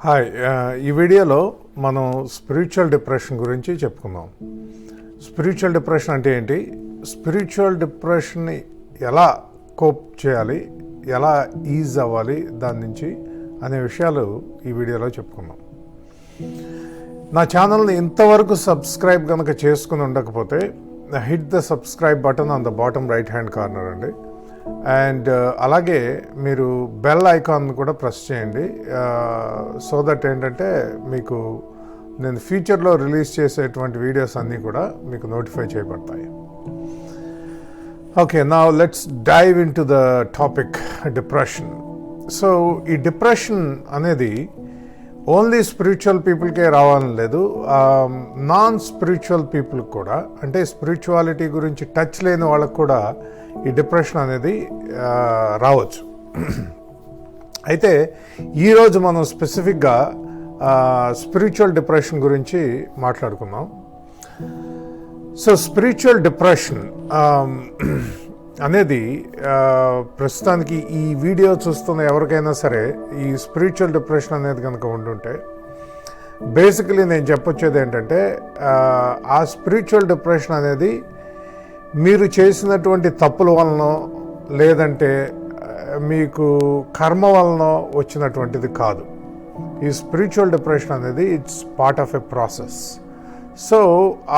Hi, ఈ వీడియోలో మనం స్పిరిచువల్ డిప్రెషన్ గురించి చెప్పుకుందాం. స్పిరిచువల్ డిప్రెషన్ అంటే ఏంటి, స్పిరిచువల్ డిప్రెషన్ని ఎలా కోప్ చేయాలి, ఎలా ఈజ్ అవ్వాలి దాని నుంచి అనే విషయాలు ఈ వీడియోలో చెప్పుకుందాం. నా ఛానల్ని ఇంతవరకు సబ్స్క్రైబ్ కనుక చేసుకుని ఉండకపోతే hit the subscribe button on the bottom right hand corner అండి. అండ్ అలాగే మీరు బెల్ ఐకాన్ కూడా ప్రెస్ చేయండి, సో దట్ ఏంటంటే మీకు నేను ఫ్యూచర్లో రిలీజ్ చేసేటువంటి వీడియోస్ అన్నీ కూడా మీకు నోటిఫై చేయబడతాయి. Okay, now let's dive into the topic depression. So ఈ డిప్రెషన్ అనేది ఓన్లీ స్పిరిచువల్ పీపుల్కే రావాలని లేదు, నాన్ స్పిరిచువల్ పీపుల్ కూడా, అంటే స్పిరిచువాలిటీ గురించి టచ్ లేని వాళ్ళకు కూడా ఈ డిప్రెషన్ అనేది రావచ్చు. అయితే ఈరోజు మనం స్పెసిఫిక్గా స్పిరిచువల్ డిప్రెషన్ గురించి మాట్లాడుకుందాం. సో స్పిరిచువల్ డిప్రెషన్ అనేది ప్రస్తుతానికి ఈ వీడియో చూస్తున్న ఎవరికైనా సరే ఈ స్పిరిచువల్ డిప్రెషన్ అనేది కనుక ఉంటుంటే బేసికలీ నేను చెప్పొచ్చేది ఏంటంటే ఆ స్పిరిచువల్ డిప్రెషన్ అనేది మీరు చేసినటువంటి తప్పుల వలన లేదంటే మీకు కర్మ వలన వచ్చినటువంటిది కాదు. ఈ స్పిరిచువల్ డిప్రెషన్ అనేది it's part of a process. So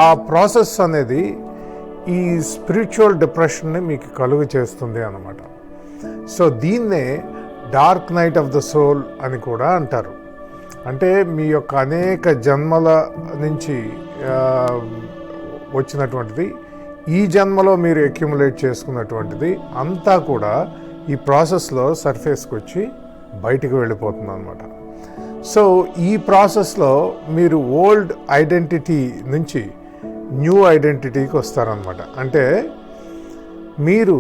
ఆ ప్రాసెస్ అనేది ఈ స్పిరిచువల్ డిప్రెషన్ని మీకు కలుగు చేస్తుంది అన్నమాట. సో దీన్నే dark night of the soul అని కూడా అంటారు. అంటే మీ యొక్క అనేక జన్మల నుంచి వచ్చినటువంటిది, ఈ జన్మలో మీరు అక్యుములేట్ చేసుకున్నటువంటిది అంతా కూడా ఈ ప్రాసెస్లో సర్ఫేస్కి వచ్చి బయటికి వెళ్ళిపోతుంది అన్నమాట. సో ఈ ప్రాసెస్లో మీరు ఓల్డ్ ఐడెంటిటీ నుంచి న్యూ ఐడెంటిటీకి వస్తారనమాట. అంటే మీరు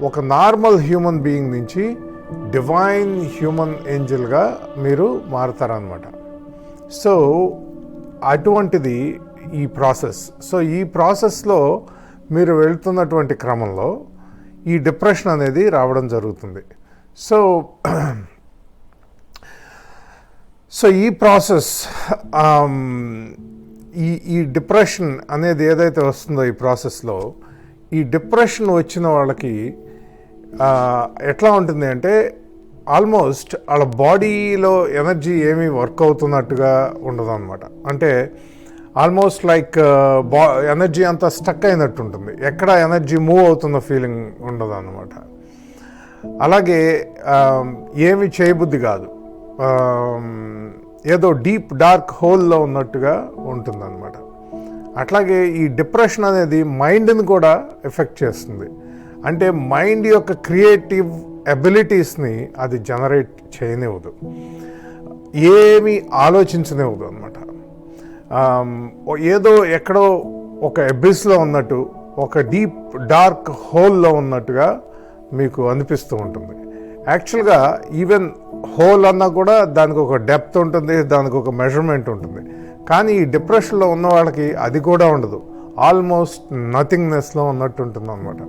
ఒక నార్మల్ హ్యూమన్ బీయింగ్ నుంచి డివైన్ హ్యూమన్ ఏంజల్గా మీరు మారుతారనమాట. సో అటువంటిది ఈ ప్రాసెస్. సో ఈ ప్రాసెస్లో మీరు వెళ్తున్నటువంటి క్రమంలో ఈ డిప్రెషన్ అనేది రావడం జరుగుతుంది. సో ఈ ప్రాసెస్, ఈ డిప్రెషన్ అనేది ఏదైతే వస్తుందో ఈ ప్రాసెస్లో, ఈ డిప్రెషన్ వచ్చిన వాళ్ళకి ఎట్లా ఉంటుంది అంటే ఆల్మోస్ట్ వాళ్ళ బాడీలో ఎనర్జీ ఏమీ వర్క్ అవుతున్నట్టుగా ఉండదు అనమాట. అంటే ఆల్మోస్ట్ లైక్ ఎనర్జీ అంతా స్టక్ అయినట్టు ఉంటుంది, ఎక్కడ ఎనర్జీ మూవ్ అవుతున్న ఫీలింగ్ ఉండదు అన్నమాట. అలాగే ఏమి చేయబుద్ధి కాదు, ఏదో డీప్ డార్క్ హోల్లో ఉన్నట్టుగా ఉంటుందన్నమాట. అట్లాగే ఈ డిప్రెషన్ అనేది మైండ్ని కూడా ఎఫెక్ట్ చేస్తుంది. అంటే మైండ్ యొక్క క్రియేటివ్ అబిలిటీస్ని అది జనరేట్ చేయనివ్వదు, ఏమీ ఆలోచించనివ్వదు అనమాట. ఏదో ఎక్కడో ఒక ఎబిస్లో ఉన్నట్టు, ఒక డీప్ డార్క్ హోల్లో ఉన్నట్టుగా మీకు అనిపిస్తూ ఉంటుంది. యాక్చువల్గా ఈవెన్ హోల్ అన్నా కూడా దానికి ఒక డెప్త్ ఉంటుంది, దానికి ఒక మెజర్మెంట్ ఉంటుంది. కానీ ఈ డిప్రెషన్లో ఉన్న వాళ్ళకి అది కూడా ఉండదు, ఆల్మోస్ట్ నథింగ్నెస్లో ఉన్నట్టు ఉంటుంది అనమాట.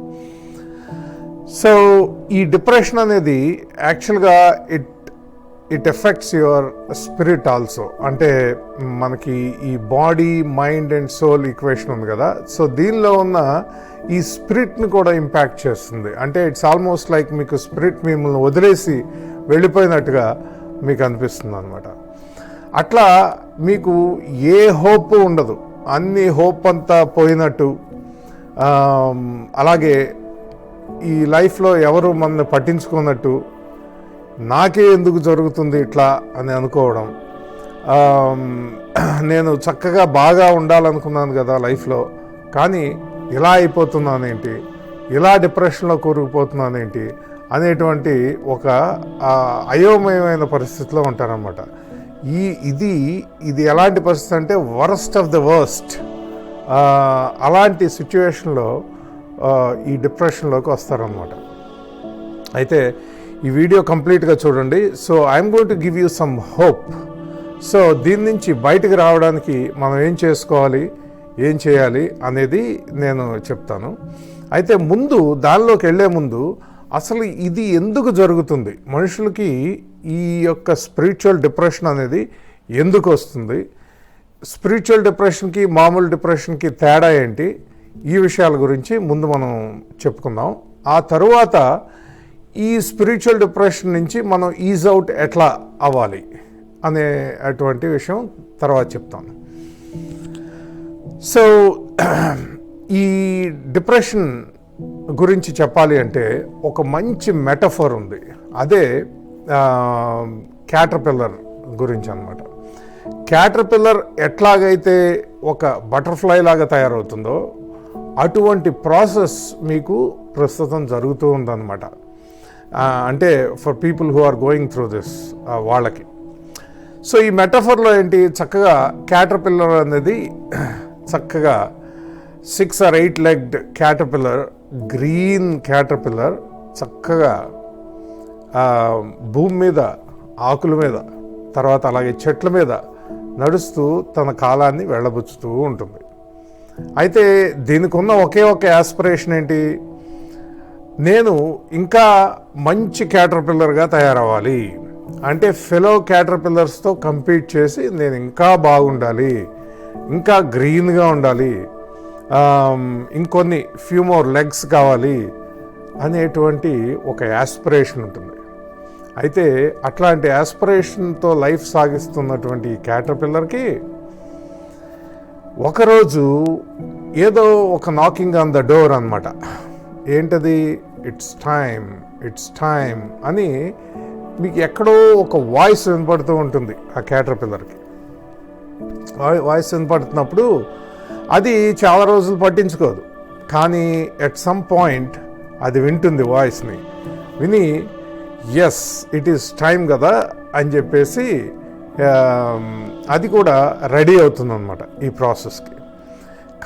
సో ఈ డిప్రెషన్ అనేది యాక్చువల్గా it affects your spirit also. అంటే మనకి ఈ body, mind and soul equation ఉంది కదా, సో దీనిలో ఉన్న ఈ స్పిరిట్ని కూడా ఇంపాక్ట్ చేస్తుంది. అంటే ఇట్స్ ఆల్మోస్ట్ లైక్ మీకు స్పిరిట్ మిమ్మల్ని వదిలేసి వెళ్ళిపోయినట్టుగా మీకు అనిపిస్తుంది అనమాట. అట్లా మీకు ఏ హోప్ ఉండదు, అన్ని హోప్ అంతా పోయినట్టు. అలాగే ఈ లైఫ్లో ఎవరు మనల్ని పట్టించుకున్నట్టు, నాకే ఎందుకు జరుగుతుంది ఇట్లా అని అనుకోవడం. నేను చక్కగా బాగా ఉండాలనుకున్నాను కదా లైఫ్లో, కానీ ఇలా అయిపోతున్నానేంటి, ఇలా డిప్రెషన్లో కూరుకుపోతున్నానేంటి అనేటువంటి ఒక అయోమయమైన పరిస్థితిలో ఉంటారనమాట. ఇది ఎలాంటి పరిస్థితి అంటే వరస్ట్ ఆఫ్ ద వర్స్ట్. అలాంటి సిచ్యువేషన్లో ఈ డిప్రెషన్లోకి వస్తారనమాట. అయితే ఈ వీడియో కంప్లీట్గా చూడండి. So I'm going to give you some hope. So దీని నుంచి బయటకు రావడానికి మనం ఏం చేసుకోవాలి, ఏం చేయాలి అనేది నేను చెప్తాను. అయితే దానిలోకి వెళ్ళే ముందు అసలు ఇది ఎందుకు జరుగుతుంది, మనుషులకి ఈ యొక్క స్పిరిచువల్ డిప్రెషన్ అనేది ఎందుకు వస్తుంది, స్పిరిచువల్ డిప్రెషన్కి మామూలు డిప్రెషన్కి తేడా ఏంటి, ఈ విషయాల గురించి ముందు మనం చెప్పుకుందాం. ఆ తరువాత ఈ స్పిరిచువల్ డిప్రెషన్ నుంచి మనం ఈజ్ అవుట్ ఎట్లా అవ్వాలి అనే అటువంటి విషయం తర్వాత చెప్తాను. సో ఈ డిప్రెషన్ గురించి చెప్పాలి అంటే ఒక మంచి మెటఫర్ ఉంది, అదే క్యాటర్పిల్లర్ గురించి అన్నమాట. క్యాటర్పిల్లర్ ఎట్లాగైతే ఒక బటర్ఫ్లై లాగా తయారవుతుందో అటువంటి ప్రాసెస్ మీకు ప్రస్తుతం జరుగుతూ ఉందన్నమాట. అంటే for people who are going through this వాళ్ళకి. సో ఈ మెటఫర్లో ఏంటి, చక్కగా క్యాటర్పిల్లర్ అనేది చక్కగా 6 or 8 legged caterpillar, green caterpillar చక్కగా భూమి మీద, ఆకుల మీద, తర్వాత అలాగే చెట్ల మీద నడుస్తూ తన కాలాన్ని వెళ్ళబుచ్చుతూ ఉంటుంది. అయితే దీనికి ఉన్న ఒకే ఒక యాస్పిరేషన్ ఏంటి, నేను ఇంకా మంచి క్యాటర్పిల్లర్గా తయారవ్వాలి, అంటే ఫెలో క్యాటర్పిల్లర్స్తో కంపీట్ చేసి నేను ఇంకా బాగుండాలి, ఇంకా గ్రీన్గా ఉండాలి, ఇంకొన్ని ఫ్యూ మోర్ లెగ్స్ కావాలి అనేటువంటి ఒక యాస్పిరేషన్ ఉంటుంది. అయితే అట్లాంటి యాస్పిరేషన్తో లైఫ్ సాగిస్తున్నటువంటి క్యాటర్పిల్లర్కి ఒకరోజు ఏదో ఒక నాకింగ్ ఆన్ ద డోర్ అన్నమాట. ఏంటది, ఇట్స్ టైమ్ అని మీకు ఎక్కడో ఒక వాయిస్ వినపడుతూ ఉంటుంది. ఆ క్యాటర్పిల్లర్కి వాయిస్ వినపడుతున్నప్పుడు అది చాలా రోజులు పట్టించుకోదు, కానీ ఎట్ సమ్ పాయింట్ అది వింటుంది వాయిస్ని. విని ఎస్ ఇట్ ఈస్ టైం కదా అని చెప్పేసి అది కూడా రెడీ అవుతుందన్నమాట ఈ ప్రాసెస్కి.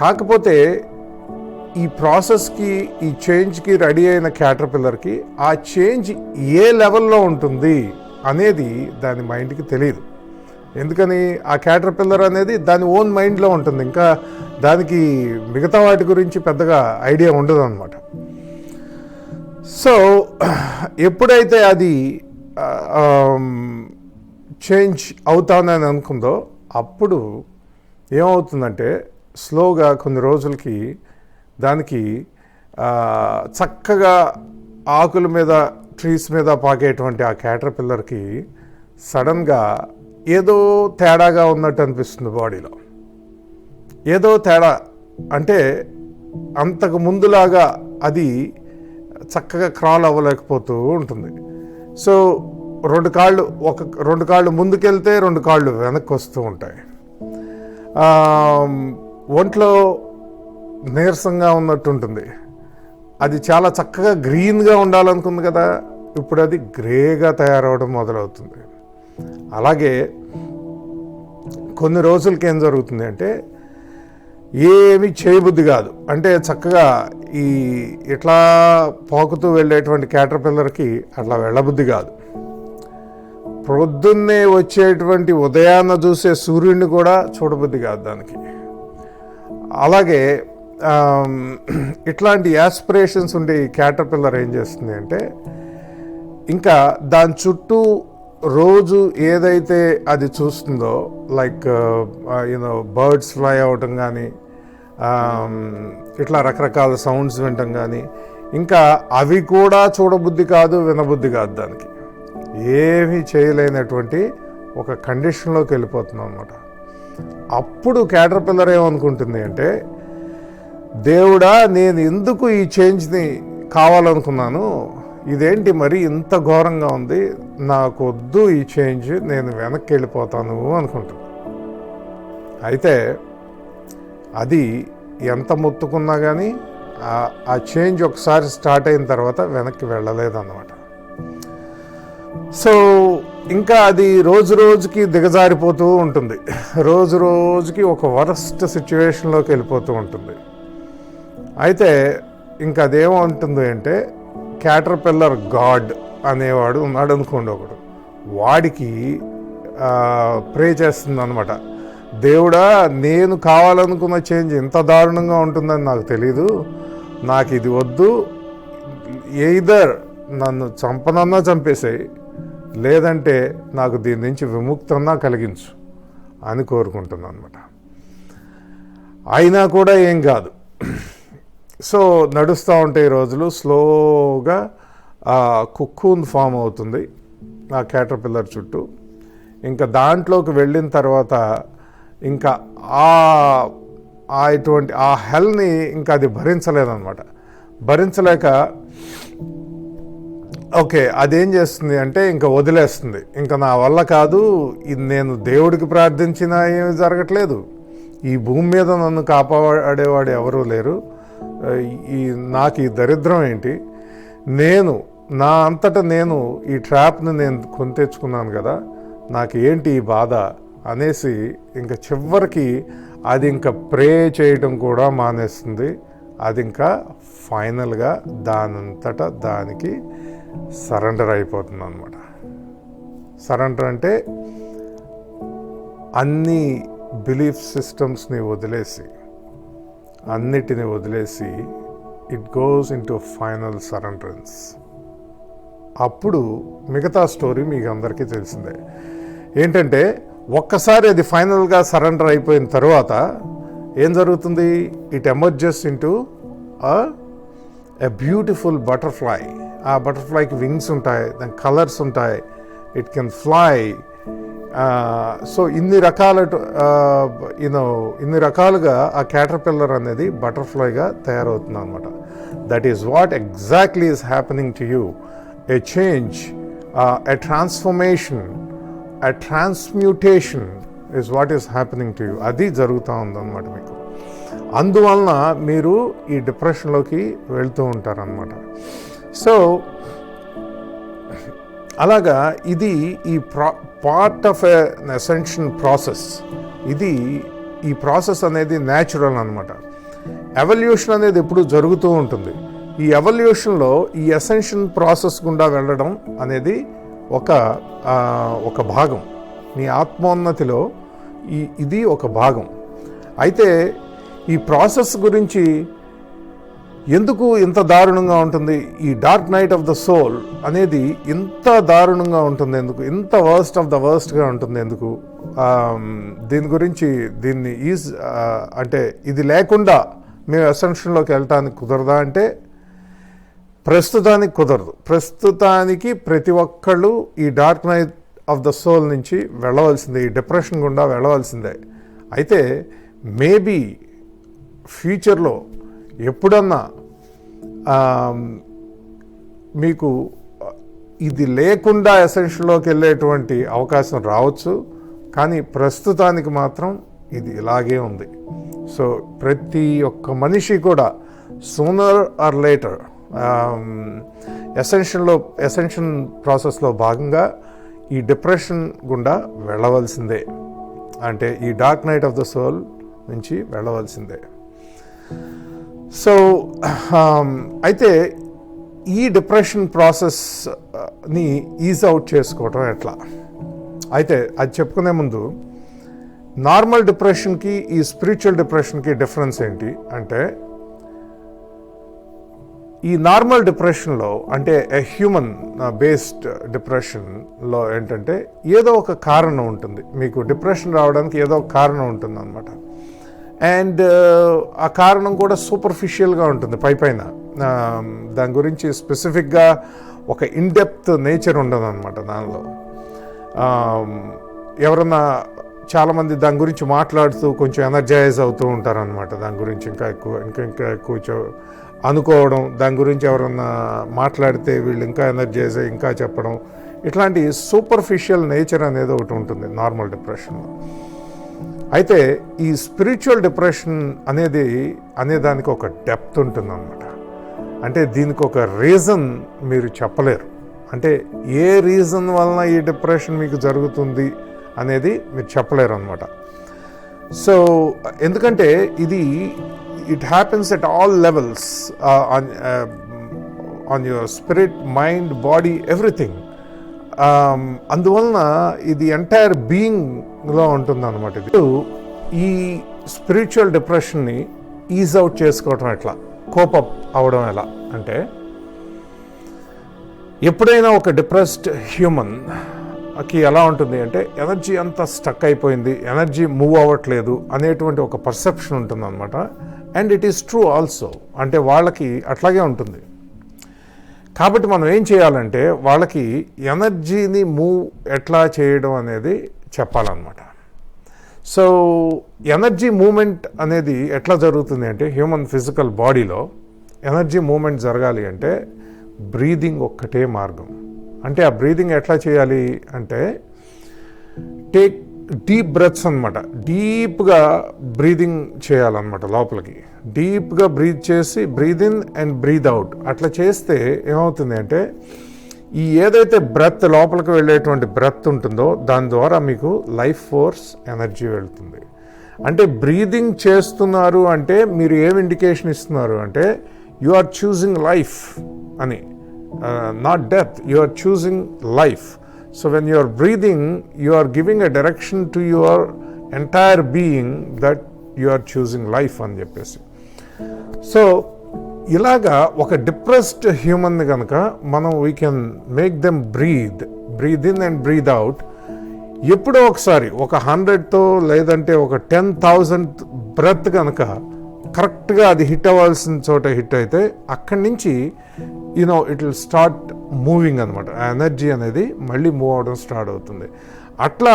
కాకపోతే ఈ ప్రాసెస్కి, ఈ చేంజ్కి రెడీ అయిన క్యాటర్పిల్లర్కి ఆ చేంజ్ ఏ లెవెల్లో ఉంటుంది అనేది దాని మైండ్కి తెలియదు. ఎందుకని, ఆ క్యాటర్పిల్లర్ అనేది దాని ఓన్ మైండ్లో ఉంటుంది, ఇంకా దానికి మిగతా వాటి గురించి పెద్దగా ఐడియా ఉండదు అన్నమాట. సో ఎప్పుడైతే అది చేంజ్ అవుతానని అనుకుందో అప్పుడు ఏమవుతుందంటే స్లోగా కొన్ని రోజులకి దానికి చక్కగా ఆకుల మీద, ట్రీస్ మీద పాకేటువంటి ఆ క్యాటర్పిల్లర్కి సడన్గా ఏదో తేడాగా ఉన్నట్టు అనిపిస్తుంది బాడీలో. ఏదో తేడా అంటే అంతకు ముందులాగా అది చక్కగా క్రాల్ అవ్వలేకపోతూ ఉంటుంది. సో రెండు కాళ్ళు ముందుకెళ్తే 2 కాళ్ళు వెనక్కి వస్తూ ఉంటాయి. ఒంట్లో నీరసంగా ఉన్నట్టు ఉంటుంది. అది చాలా చక్కగా గ్రీన్గా ఉండాలనుకుంది కదా, ఇప్పుడు అది గ్రేగా తయారవడం మొదలవుతుంది. అలాగే కొన్ని రోజులకి ఏం జరుగుతుంది అంటే ఏమీ చేయబుద్ధి కాదు. అంటే చక్కగా ఈ ఇట్లా పాకుతూ వెళ్ళేటువంటి క్యాటర్పిల్లర్కి అట్లా వెళ్ళబుద్ధి కాదు. ప్రొద్దున్నే వచ్చేటువంటి ఉదయాన్న చూసే సూర్యుడిని కూడా చూడబుద్ధి కాదు దానికి. అలాగే ఇట్లాంటి యాస్పిరేషన్స్ ఉండే ఈ క్యాటర్పిల్లర్ ఏం చేస్తుంది అంటే ఇంకా దాని చుట్టూ రోజు ఏదైతే అది చూస్తుందో, లైక్ బర్డ్స్ ఫ్లై అవటం కానీ, ఇట్లా రకరకాల సౌండ్స్ వినటం కానీ, ఇంకా అవి కూడా చూడబుద్ధి కాదు, వినబుద్ధి కాదు. దానికి ఏమీ చేయలేనటువంటి ఒక కండిషన్లోకి వెళ్ళిపోతుంది అన్నమాట. అప్పుడు క్యాటర్పిల్లర్ ఏమనుకుంటుంది అంటే, దేవుడా నేను ఎందుకు ఈ చేంజ్ని కావాలనుకున్నాను, ఇదేంటి మరి ఇంత ఘోరంగా ఉంది, నాకు వద్దు ఈ చేంజ్, నేను వెనక్కి వెళ్ళిపోతాను అనుకుంటుంది. అయితే అది ఎంత మొత్తుకున్నా కానీ ఆ చేంజ్ ఒకసారి స్టార్ట్ అయిన తర్వాత వెనక్కి వెళ్ళలేదన్నమాట. సో ఇంకా అది రోజు రోజుకి దిగజారిపోతూ ఉంటుంది, రోజు రోజుకి ఒక వరస్ట్ సిచ్యువేషన్లోకి వెళ్ళిపోతూ ఉంటుంది. అయితే ఇంకా అదేమంటుంది అంటే, క్యాటర్పిల్లర్ గాడ్ అనేవాడు ఉన్నాడు అనుకోండి ఒకడు, వాడికి ప్రే చేస్తుంది అనమాట. దేవుడా నేను కావాలనుకున్న చేంజ్ ఇంత దారుణంగా ఉంటుందని నాకు తెలీదు, నాకు ఇది వద్దు, ఎయిదర్ నన్ను చంపనన్నా చంపేసేయి, లేదంటే నాకు దీని నుంచి విముక్తన్నా కలిగించు అని కోరుకుంటున్నాను అనమాట. అయినా కూడా ఏం కాదు. సో నడుస్తూ ఉంటే ఈ రోజులు స్లోగా కుక్కూన్ ఫామ్ అవుతుంది ఆ క్యాటర్పిల్లర్ చుట్టూ. ఇంకా దాంట్లోకి వెళ్ళిన తర్వాత ఇంకా ఇటువంటి ఆ హెల్ని ఇంకా అది భరించలేదన్నమాట. భరించలేక ఓకే అదేం చేస్తుంది అంటే ఇంకా వదిలేస్తుంది. ఇంకా నా వల్ల కాదు, ఇది నేను దేవుడికి ప్రార్థించినా ఏమి జరగట్లేదు, ఈ భూమి మీద నన్ను కాపాడేవాడు ఎవరూ లేరు, నాకు ఈ దరిద్రం ఏంటి, నేను నా అంతటా నేను ఈ ట్రాప్ని నేను కొని తెచ్చుకున్నాను కదా, నాకు ఏంటి ఈ బాధ అనేసి ఇంకా చివరికి అది ఇంకా ప్రే చేయడం కూడా మానేస్తుంది. అది ఇంకా ఫైనల్గా దానంతటా దానికి సరెండర్ అయిపోతుంది అనమాట. సరెండర్ అంటే అన్ని బిలీఫ్ సిస్టమ్స్ని వదిలేసి, అన్నిటిని వదిలేసి it goes into final surrenderance. అప్పుడు మిగతా స్టోరీ మీకు అందరికీ తెలిసిందే. ఏంటంటే ఒక్కసారి అది ఫైనల్గా సరెండర్ అయిపోయిన తర్వాత ఏం జరుగుతుంది, it emerges into a beautiful butterfly. ఆ బటర్ఫ్లైకి వింగ్స్ ఉంటాయి, దాని కలర్స్ ఉంటాయి, ఇట్ కెన్ ఫ్లై. సో ఇన్ని రకాలుగా ఆ క్యాటర్పిల్లర్ అనేది బటర్ఫ్లైగా తయారవుతుంది అనమాట. That is what exactly is happening to you. A change, a transformation, a transmutation is what is happening to you. అది జరుగుతూ ఉందన్నమాట మీకు. అందువలన మీరు ఈ డిప్రెషన్లోకి వెళ్తూ ఉంటారనమాట. సో అలాగా ఇది ఈ part of an ascension process. ఈ ప్రాసెస్ అనేది న్యాచురల్ అనమాట. ఎవల్యూషన్ అనేది ఎప్పుడు జరుగుతూ ఉంటుంది. ఈ ఎవల్యూషన్లో ఈ అసెన్షన్ ప్రాసెస్ గుండా వెళ్ళడం అనేది ఒక భాగం. మీ ఆత్మోన్నతిలో ఇది ఒక భాగం. అయితే ఈ ప్రాసెస్ గురించి ఎందుకు ఇంత దారుణంగా ఉంటుంది, ఈ dark night of the soul అనేది ఇంత దారుణంగా ఉంటుంది ఎందుకు, ఇంత వర్స్ట్ ఆఫ్ ద వర్స్ట్గా ఉంటుంది ఎందుకు, దీని గురించి అంటే ఇది లేకుండా మేము అసెన్షన్లోకి వెళ్ళటానికి కుదరదా అంటే ప్రస్తుతానికి కుదరదు. ప్రస్తుతానికి ప్రతి ఒక్కళ్ళు ఈ dark night of the soul నుంచి వెళ్ళవలసిందే, ఈ డిప్రెషన్ గుండా వెళ్ళవలసిందే. అయితే మేబీ ఫ్యూచర్లో ఎప్పుడన్నా మీకు ఇది లేకుండా అసెన్షన్లోకి వెళ్ళేటువంటి అవకాశం రావచ్చు. కానీ ప్రస్తుతానికి మాత్రం ఇది ఇలాగే ఉంది. సో ప్రతి ఒక్క మనిషి కూడా సూనర్ ఆర్ లేటర్ అసెన్షన్ ప్రాసెస్లో భాగంగా ఈ డిప్రెషన్ గుండా వెళ్ళవలసిందే. అంటే ఈ dark night of the soul నుంచి వెళ్ళవలసిందే. సో అయితే ఈ డిప్రెషన్ ప్రాసెస్ని ఈజ్ అవుట్ చేసుకోవటం ఎట్లా, అయితే అది చెప్పుకునే ముందు నార్మల్ డిప్రెషన్కి ఈ స్పిరిచువల్ డిప్రెషన్కి డిఫరెన్స్ ఏంటి అంటే, ఈ నార్మల్ డిప్రెషన్లో అంటే హ్యూమన్ బేస్డ్ డిప్రెషన్లో ఏంటంటే ఏదో ఒక కారణం ఉంటుంది. మీకు డిప్రెషన్ రావడానికి ఏదో ఒక కారణం ఉంటుంది అనమాట. అండ్ ఆ కారణం కూడా సూపర్ఫిషియల్గా ఉంటుంది, పైన. దాని గురించి స్పెసిఫిక్గా ఒక ఇన్డెప్త్ నేచర్ ఉండదు అనమాట దానిలో. ఎవరన్నా చాలామంది దాని గురించి మాట్లాడుతూ కొంచెం ఎనర్జైజ్ అవుతూ ఉంటారనమాట. దాని గురించి ఇంకా ఎక్కువ అనుకోవడం, దాని గురించి ఎవరన్నా మాట్లాడితే వీళ్ళు ఇంకా ఎనర్జైజ్ అయ్యి ఇంకా చెప్పడం, ఇట్లాంటి సూపర్ఫిషియల్ నేచర్ అనేది ఒకటి ఉంటుంది నార్మల్ డిప్రెషన్లో. అయితే ఈ స్పిరిచువల్ డిప్రెషన్ అనేదానికి ఒక డెప్త్ ఉంటుంది అనమాట. అంటే దీనికి ఒక రీజన్ మీరు చెప్పలేరు. అంటే ఏ రీజన్ వలన ఈ డిప్రెషన్ మీకు జరుగుతుంది అనేది మీరు చెప్పలేరు అనమాట. సో ఎందుకంటే it happens at all levels, on your spirit, mind, body, everything. అందువలన ఇది ఎంటైర్ బీయింగ్లో ఉంటుంది అనమాట. ఈ స్పిరిచువల్ డిప్రెషన్ని ఈజ్ అవుట్ చేసుకోవటం ఎట్లా, కోపప్ అవడం ఎలా అంటే, ఎప్పుడైనా ఒక డిప్రెస్డ్ హ్యూమన్కి ఎలా ఉంటుంది అంటే ఎనర్జీ అంతా స్టక్ అయిపోయింది, ఎనర్జీ మూవ్ అవ్వట్లేదు అనేటువంటి ఒక పర్సెప్షన్ ఉంటుంది అనమాట. And it is true also, అంటే వాళ్ళకి అట్లాగే ఉంటుంది. కాబట్టి మనం ఏం చేయాలంటే వాళ్ళకి ఎనర్జీని మూవ్ ఎట్లా చేయడం అనేది చెప్పాలన్నమాట. సో ఎనర్జీ మూమెంట్ అనేది ఎట్లా జరుగుతుంది అంటే హ్యూమన్ ఫిజికల్ బాడీలో ఎనర్జీ మూమెంట్ జరగాలి అంటే బ్రీదింగ్ ఒక్కటే మార్గం. అంటే ఆ బ్రీదింగ్ ఎట్లా చేయాలి అంటే టేక్ డీప్ బ్రెత్స్ అనమాట. డీప్గా బ్రీదింగ్ చేయాలన్నమాట, లోపలికి డీప్గా బ్రీత్ చేసి breathe in and breathe out. అట్లా చేస్తే ఏమవుతుంది అంటే ఈ ఏదైతే బ్రెత్ లోపలికి వెళ్ళేటువంటి బ్రెత్ ఉంటుందో దాని ద్వారా మీకు లైఫ్ ఫోర్స్ ఎనర్జీ వెళ్తుంది. అంటే బ్రీదింగ్ చేస్తున్నారు అంటే మీరు ఏం ఇండికేషన్ ఇస్తున్నారు అంటే యు ఆర్ చూసింగ్ లైఫ్ అని, not death, you are choosing life. So when you are breathing, you are giving a direction to your entire being that you are choosing life అని చెప్పేసి. So ఇలాగా ఒక depressed హ్యూమన్ని కనుక మనం we can make them breathe in and breathe out. ఎప్పుడో ఒకసారి ఒక 100తో లేదంటే ఒక 10,000 బ్రెత్ కనుక కరెక్ట్గా అది హిట్ అవ్వాల్సిన చోట హిట్ అయితే అక్కడి నుంచి ఇట్ విల్ స్టార్ట్ మూవింగ్ అనమాట. ఆ ఎనర్జీ అనేది మళ్ళీ మూవ్ అవడం స్టార్ట్ అవుతుంది. అట్లా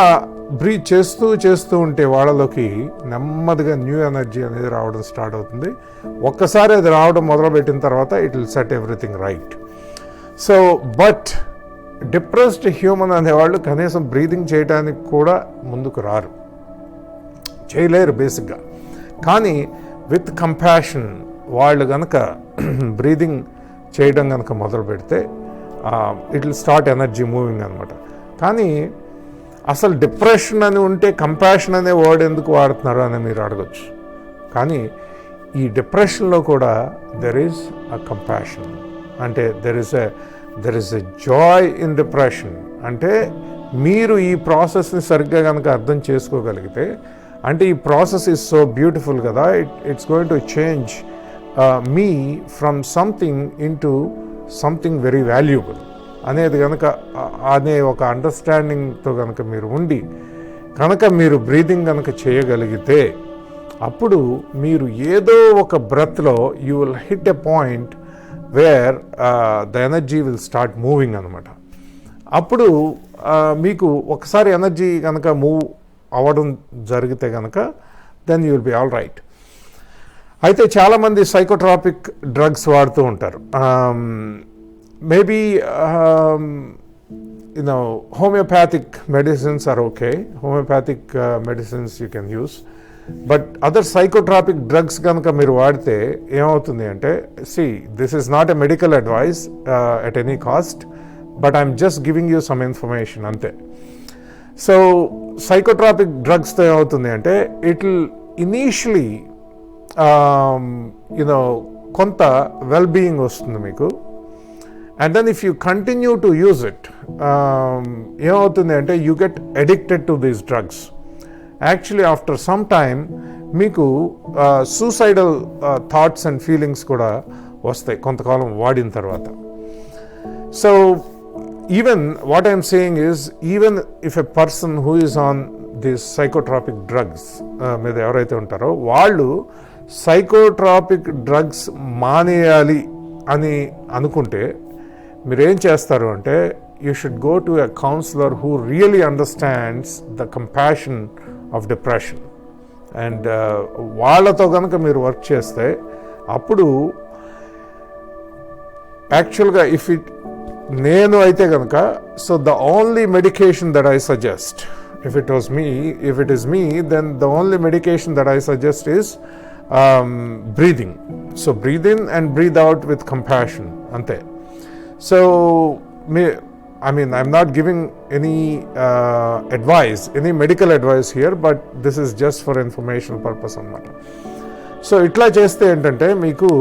బ్రీత్ చేస్తూ ఉంటే వాళ్ళలోకి నెమ్మదిగా న్యూ ఎనర్జీ అనేది రావడం స్టార్ట్ అవుతుంది. ఒక్కసారి అది రావడం మొదలుపెట్టిన తర్వాత it will set everything right. So but depressed human అనేవాళ్ళు కనీసం బ్రీదింగ్ చేయడానికి కూడా ముందుకు రారు, చేయలేరు బేసిక్గా. కానీ విత్ కంపాషన్ వాళ్ళు కనుక బ్రీదింగ్ చేయడం కనుక మొదలు పెడితే it will start energy moving అనమాట. కానీ అసలు డిప్రెషన్ అని ఉంటే కంపాషన్ అనే వర్డ్ ఎందుకు వాడుతున్నారు అని మీరు అడగచ్చు. కానీ ఈ డిప్రెషన్లో కూడా దెర్ ఈజ్ అ కంపాషన్, అంటే there is a joy in depression. అంటే మీరు ఈ ప్రాసెస్ని సరిగ్గా కనుక అర్థం చేసుకోగలిగితే, అంటే ఈ ప్రాసెస్ ఈజ్ సో బ్యూటిఫుల్ కదా, it's going to change me from something into something very valuable అనేది కనుక అనే ఒక అండర్స్టాండింగ్తో కనుక మీరు ఉండి కనుక మీరు బ్రీదింగ్ కనుక చేయగలిగితే అప్పుడు మీరు ఏదో ఒక బ్రెత్లో you will hit a point where the energy will start moving అనమాట. అప్పుడు మీకు ఒకసారి ఎనర్జీ కనుక మూవ్ అవ్వడం జరిగితే కనుక then you will be all right. అయితే చాలామంది సైకోట్రాపిక్ డ్రగ్స్ వాడుతూ ఉంటారు. Maybe homeopathic medicines are okay. Homeopathic medicines you can use. But other psychotropic drugs కనుక మీరు వాడితే ఏమవుతుంది అంటే, this is not a medical advice at any cost, but I'm just giving you some information అంతే. So psychotropic డ్రగ్స్తో ఏమవుతుంది అంటే it will initially కొంత వెల్ బీయింగ్ వస్తుంది మీకు. And then if you continue to use it ఏమవుతుంది అంటే you get addicted to these drugs. Actually after some time మీకు సూసైడల్ థాట్స్ అండ్ ఫీలింగ్స్ కూడా వస్తాయి కొంతకాలం వాడిన తర్వాత. So even what I'm saying is, even if a person who is on these psychotropic drugs మీద ఎవరైతే ఉంటారో వాళ్ళు సైకోట్రాపిక్ డ్రగ్స్ మానేయాలి అని అనుకుంటే మీరేం చేస్తారు అంటే you should go to a counsellor who really understands the compassion of depression. And వాళ్ళతో కనుక మీరు వర్క్ చేస్తే అప్పుడు యాక్చువల్గా నేను అయితే కనుక, so the only medication that I suggest, if it is me, then the only medication that I suggest is breathing. So breathe in and breathe out with compassion ante. So I'm not giving any advice, any medical advice here, but this is just for informational purpose anamata. So itla cheste entante meeku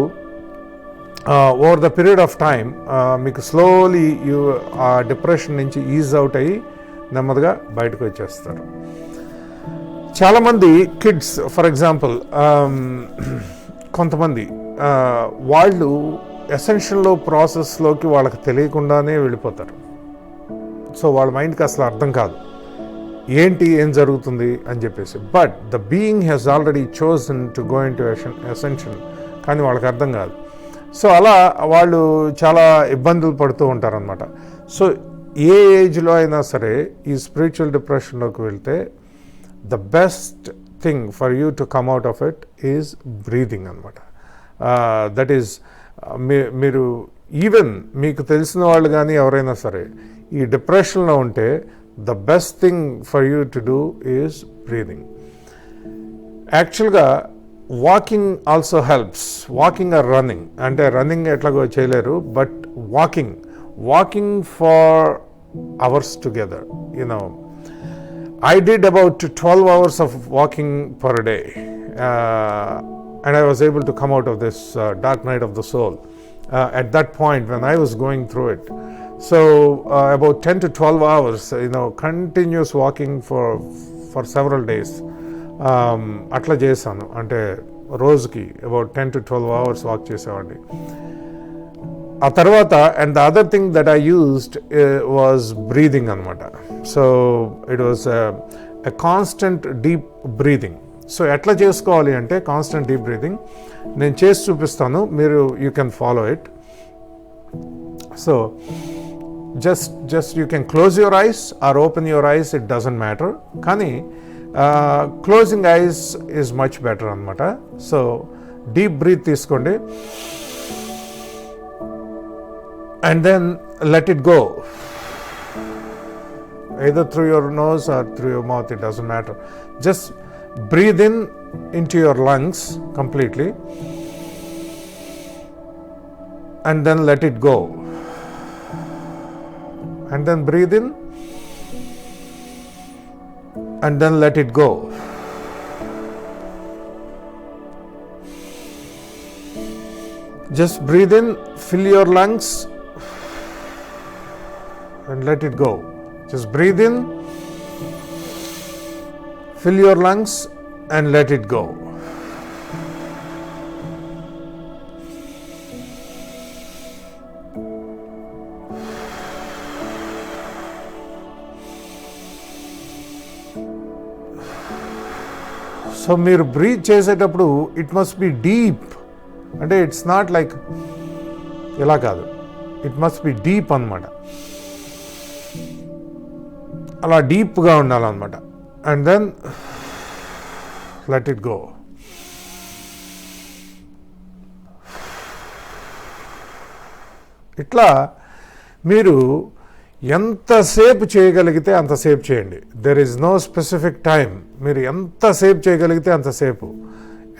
over the period of time మీకు slowly ఆ depression నుంచి is out అయ్యి నెమ్మదిగా బయటకు వచ్చేస్తారు. చాలామంది kids for example కొంతమంది వాళ్ళు ఎసెన్షియల్ ప్రాసెస్లోకి వాళ్ళకి తెలియకుండానే వెళ్ళిపోతారు. సో వాళ్ళ మైండ్కి అసలు అర్థం కాదు ఏం జరుగుతుంది అని చెప్పేసి. But the being has already chosen to go in to essential, కానీ వాళ్ళకి అర్థం కాదు. సో అలా వాళ్ళు చాలా ఇబ్బందులు పడుతూ ఉంటారనమాట. సో ఏ ఏజ్లో అయినా సరే ఈ స్పిరిచువల్ డిప్రెషన్లోకి వెళ్తే the best thing for you to come out of it is breathing అనమాట. దట్ ఈజ్ మీరు ఈవెన్ మీకు తెలిసిన వాళ్ళు కానీ ఎవరైనా సరే ఈ డిప్రెషన్లో ఉంటే the best thing for you to do is breathing. యాక్చువల్గా walking also helps. Walking or running, అంటే రన్నింగ్ ఎట్లాగో చేయలేరు, but walking for hours together. You know I did about 12 hours of walking per day, and I was able to come out of this dark night of the soul at that point when I was going through it. So about 10 to 12 hours, continuous walking for several days. Atla chesanu, ante రోజుకి about 10 to 12 hours walk చేసేవాడిని. ఆ తర్వాత and the other thing that I used was breathing అనమాట. So it was a constant deep breathing. So ఎట్లా చేసుకోవాలి అంటే constant deep breathing నేను చేసి చూపిస్తాను, మీరు you can follow it. So just you can close your eyes or open your eyes, it doesn't matter, కానీ closing eyes is much better అనమాట. So deep breath తీసుకోండి and then let it go, either through your nose or through your mouth, it doesn't matter. Just breathe in into your lungs completely and then let it go, and then breathe in and then let it go. Just breathe in, fill your lungs and let it go. Just breathe in, fill your lungs and let it go. So మీరు breath చేసేటప్పుడు it must be deep, అంటే it's not like ఇలా కాదు, it must be deep అన్నమాట. అలా డీప్గా ఉండాలన్నమాట. And then let it go. ఇట్లా మీరు ఎంతసేపు చేయగలిగితే అంతసేపు చేయండి. There is no specific time. మీరు ఎంతసేపు చేయగలిగితే అంతసేపు.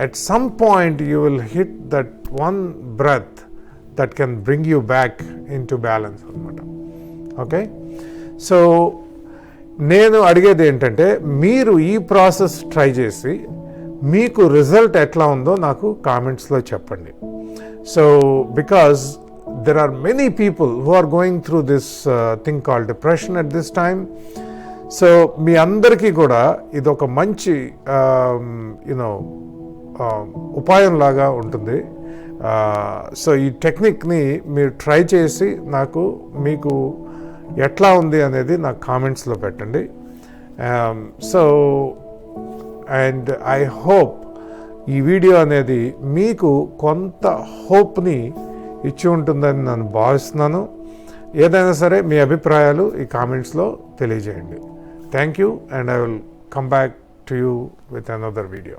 At some point you will hit that one breath that can bring you back into balance అనమాట. ఓకే, సో నేను అడిగేది ఏంటంటే మీరు ఈ ప్రాసెస్ ట్రై చేసి మీకు రిజల్ట్ ఎట్లా ఉందో నాకు కామెంట్స్లో చెప్పండి. So because there are many people who are going through this thing called depression at this time. So మీ అందరికీ కూడా ఇది ఒక మంచి ఉపాయం లాగా ఉంటుంది. సో ఈ టెక్నిక్ని మీరు ట్రై చేసి మీకు ఎట్లా ఉంది అనేది నాకు కామెంట్స్లో పెట్టండి. సో అండ్ ఐ హోప్ ఈ వీడియో అనేది మీకు కొంత హోప్ని ఇచ్చి ఉంటుందని నేను భావిస్తున్నాను. ఏదైనా సరే మీ అభిప్రాయాలు ఈ కామెంట్స్లో తెలియజేయండి. Thank you, and I will come back to you with another video.